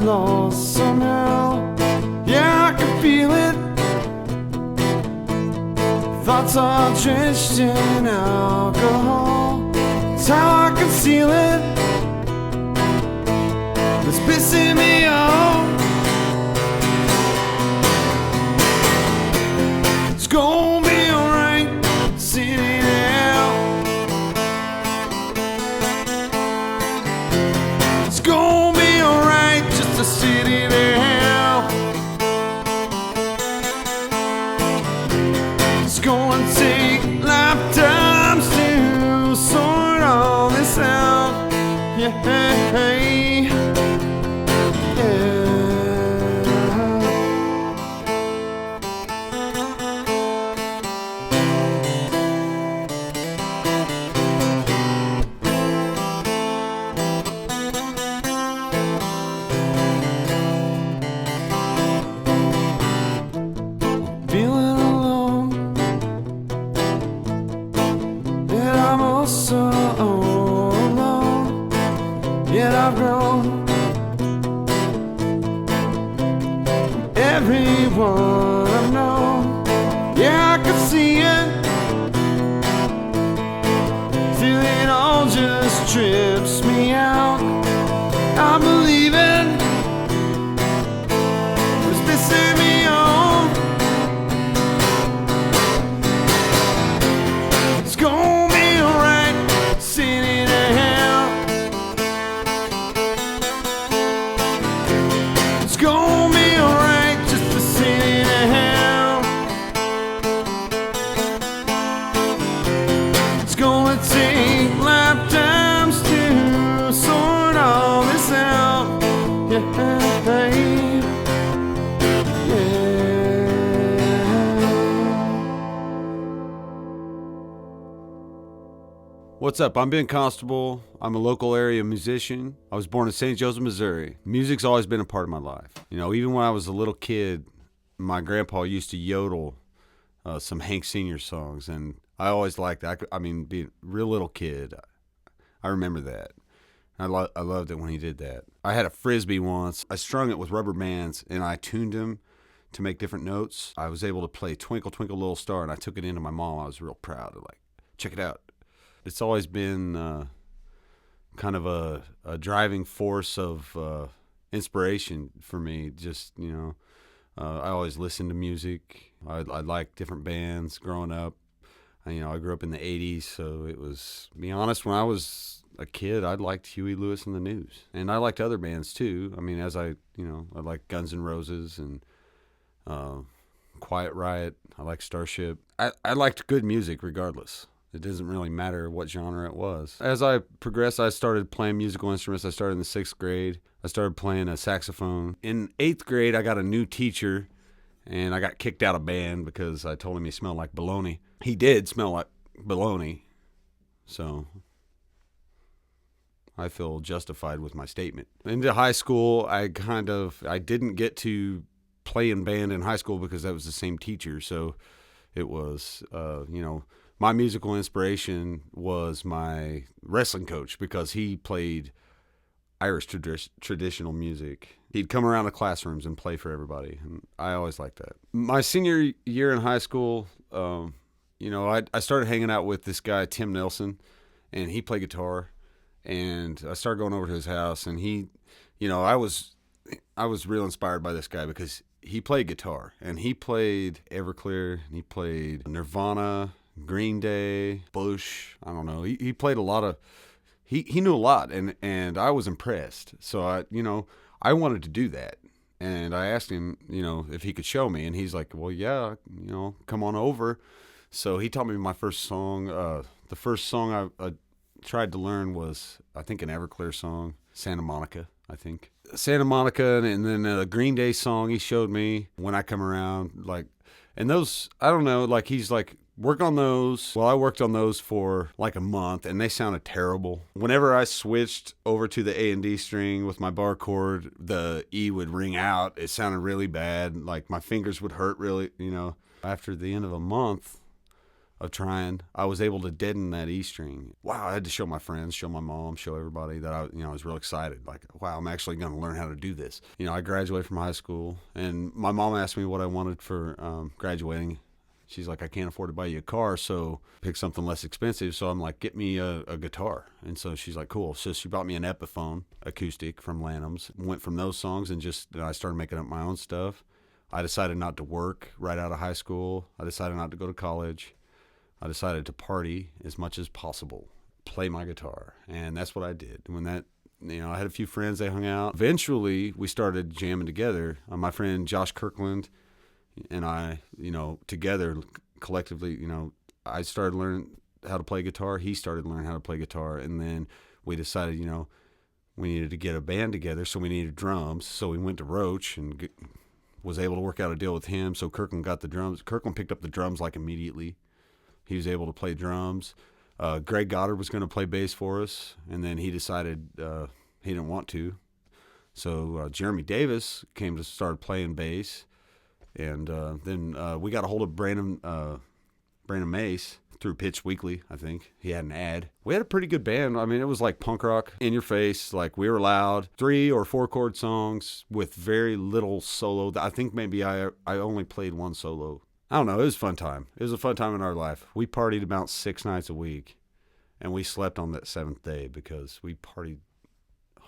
lost somehow. Yeah, I can feel it. Thoughts are drenched in alcohol. It's how I conceal it. It's pissing me off. It's gonna be alright sitting out. It's gonna be alright just to sit it out. It's gonna take lifetimes to sort all this out. Yeah. Feeling alone, and I'm also alone. Yet I've grown from everyone I've known. Yeah, I can see it till it all just trips me out. I believe it. It's pissing me off. It's gonna be alright sitting down. It's gonna be alright just to sit down. It's gonna take lifetimes to sort all this out. Yeah. What's up? I'm Ben Constable. I'm a local area musician. I was born in St. Joseph, Missouri. Music's always been a part of my life. You know, even when I was a little kid, my grandpa used to yodel some Hank Sr. songs, and I always liked that. I mean, being a real little kid, I remember that. I loved it when he did that. I had a Frisbee once. I strung it with rubber bands, and I tuned them to make different notes. I was able to play Twinkle, Twinkle, Little Star, and I took it into my mom. I was real proud of, like, check it out. It's always been kind of a driving force of inspiration for me. Just, you know, I always listened to music. I liked different bands growing up. You know, I grew up in the 80s, so it was, to be honest, when I was a kid, I liked Huey Lewis and the News. And I liked other bands, too. I mean, I liked Guns N' Roses and Quiet Riot. I liked Starship. I liked good music regardless. It doesn't really matter what genre it was. As I progressed, I started playing musical instruments. I started in the 6th grade. I started playing a saxophone. In 8th grade, I got a new teacher, and I got kicked out of band because I told him he smelled like bologna. He did smell like bologna, so I feel justified with my statement. Into high school, I didn't get to play in band in high school because that was the same teacher, so it was, my musical inspiration was my wrestling coach because he played Irish traditional music. He'd come around the classrooms and play for everybody, and I always liked that. My senior year in high school, I started hanging out with this guy, Tim Nelson, and he played guitar, and I started going over to his house, and I was real inspired by this guy because he played guitar, and he played Everclear, and he played Nirvana, Green Day, Bush. I don't know. He played a lot of. He knew a lot, and I was impressed. So I wanted to do that, and I asked him, if he could show me, and he's like, well, yeah, come on over. So he taught me my first song. The first song I tried to learn was, I think, an Everclear song, Santa Monica, I think. Santa Monica, and then a Green Day song he showed me When I Come Around. And those, I don't know, he's like, work on those. Well, I worked on those for like a month, and they sounded terrible. Whenever I switched over to the A and D string with my bar chord, the E would ring out. It sounded really bad. Like my fingers would hurt really, After the end of a month, of trying, I was able to deaden that E string. Wow, I had to show my friends, show my mom, show everybody that I was real excited. Like, wow, I'm actually going to learn how to do this. I graduated from high school, and my mom asked me what I wanted for graduating. She's like, I can't afford to buy you a car, so pick something less expensive. So I'm like, get me a guitar. And so she's like, cool. So she bought me an Epiphone acoustic from Lanham's. Went from those songs and I started making up my own stuff. I decided not to work right out of high school. I decided not to go to college. I decided to party as much as possible, play my guitar. And that's what I did. I had a few friends, they hung out. Eventually, we started jamming together. My friend Josh Kirkland and I, together, collectively, I started learning how to play guitar. He started learning how to play guitar. And then we decided, we needed to get a band together, so we needed drums. So we went to Roach and was able to work out a deal with him. So Kirkland got the drums. Kirkland picked up the drums like immediately. He was able to play drums. Greg Goddard was going to play bass for us, and then he decided he didn't want to. So Jeremy Davis came to start playing bass. And then we got a hold of Brandon Mace through Pitch Weekly, I think. He had an ad. We had a pretty good band. I mean, it was like punk rock, in your face. Like, we were loud. 3 or 4 chord songs with very little solo. I think maybe I only played one solo. I don't know. It was a fun time. It was a fun time in our life. We partied about 6 nights a week, and we slept on that 7th day because we partied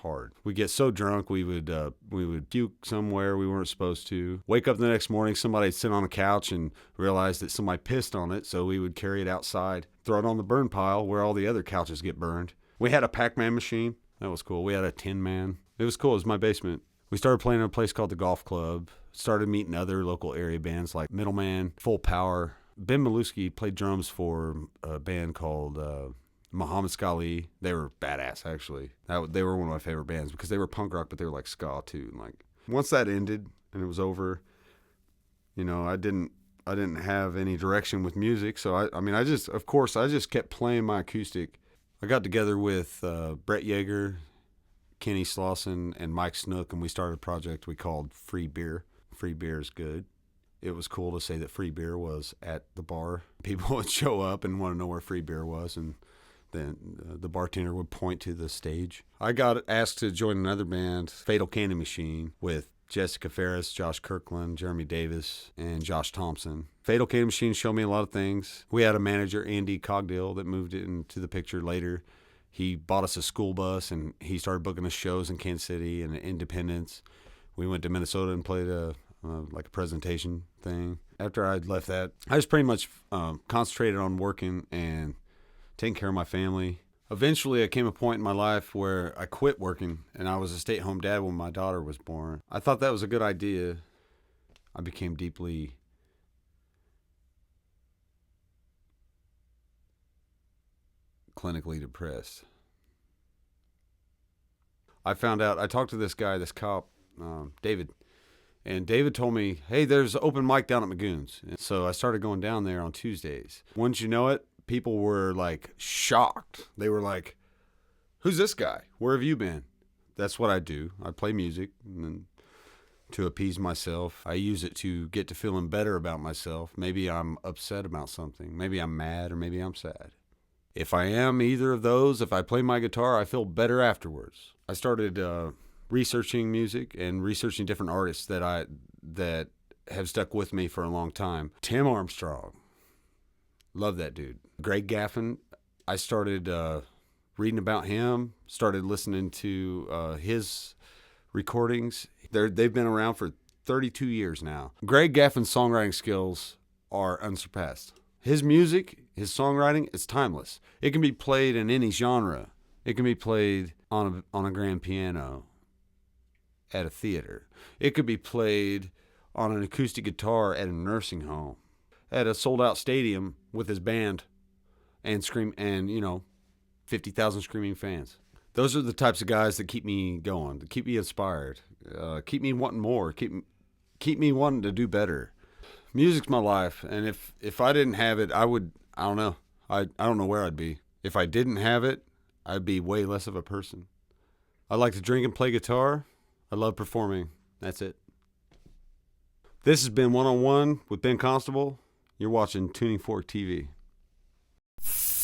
hard. We get so drunk we would puke somewhere we weren't supposed to. Wake up the next morning, somebody'd sit on a couch and realize that somebody pissed on it, so we would carry it outside, throw it on the burn pile where all the other couches get burned. We had a Pac-Man machine. That was cool. We had a Tin Man. It was cool. It was my basement. We started playing at a place called the Golf Club. Started meeting other local area bands like Middleman, Full Power. Ben Maluski played drums for a band called Muhammad Scali. They were badass, actually. They were one of my favorite bands because they were punk rock, but they were like ska too. And like, once that ended and it was over, I didn't have any direction with music. So I just kept playing my acoustic. I got together with Bret Yager, Kenny Slauson, and Mike Snook, and we started a project we called Free Beer. Free beer is good. It was cool to say that free beer was at the bar. People would show up and want to know where free beer was, and then the bartender would point to the stage. I got asked to join another band, Fatal Candy Machine, with Jessica Ferris, Josh Kirkland, Jeremy Davis, and Josh Thompson. Fatal Candy Machine showed me a lot of things. We had a manager, Andy Cogdill, that moved into the picture later. He bought us a school bus, and he started booking us shows in Kansas City and Independence. We went to Minnesota and played a presentation thing. After I'd left that, I just pretty much concentrated on working and taking care of my family. Eventually, I came a point in my life where I quit working, and I was a stay-at-home dad when my daughter was born. I thought that was a good idea. I became deeply clinically depressed. I talked to this cop, David, and David told me, hey, there's an open mic down at Magoon's. And so I started going down there on Tuesdays. Wouldn't you know it, people were like shocked. They were like, who's this guy? Where have you been? That's what I do. I play music, and then to appease myself, I use it to get to feeling better about myself. Maybe I'm upset about something. Maybe I'm mad, or maybe I'm sad. If I am either of those, if I play my guitar, I feel better afterwards. I started researching music and researching different artists that have stuck with me for a long time. Tim Armstrong. Love that dude. Greg Gaffin. I started reading about him, started listening to his recordings. They've been around for 32 years now. Greg Gaffin's songwriting skills are unsurpassed. His music, his songwriting, it's timeless. It can be played in any genre. It can be played on a grand piano at a theater. It could be played on an acoustic guitar at a nursing home, at a sold-out stadium with his band, and 50,000 screaming fans. Those are the types of guys that keep me going, that keep me inspired, keep me wanting more, keep me wanting to do better. Music's my life, and if I didn't have it, I don't know. I don't know where I'd be. If I didn't have it, I'd be way less of a person. I like to drink and play guitar. I love performing. That's it. This has been One-on-One with Ben Constable. You're watching Tuning Fork TV. you.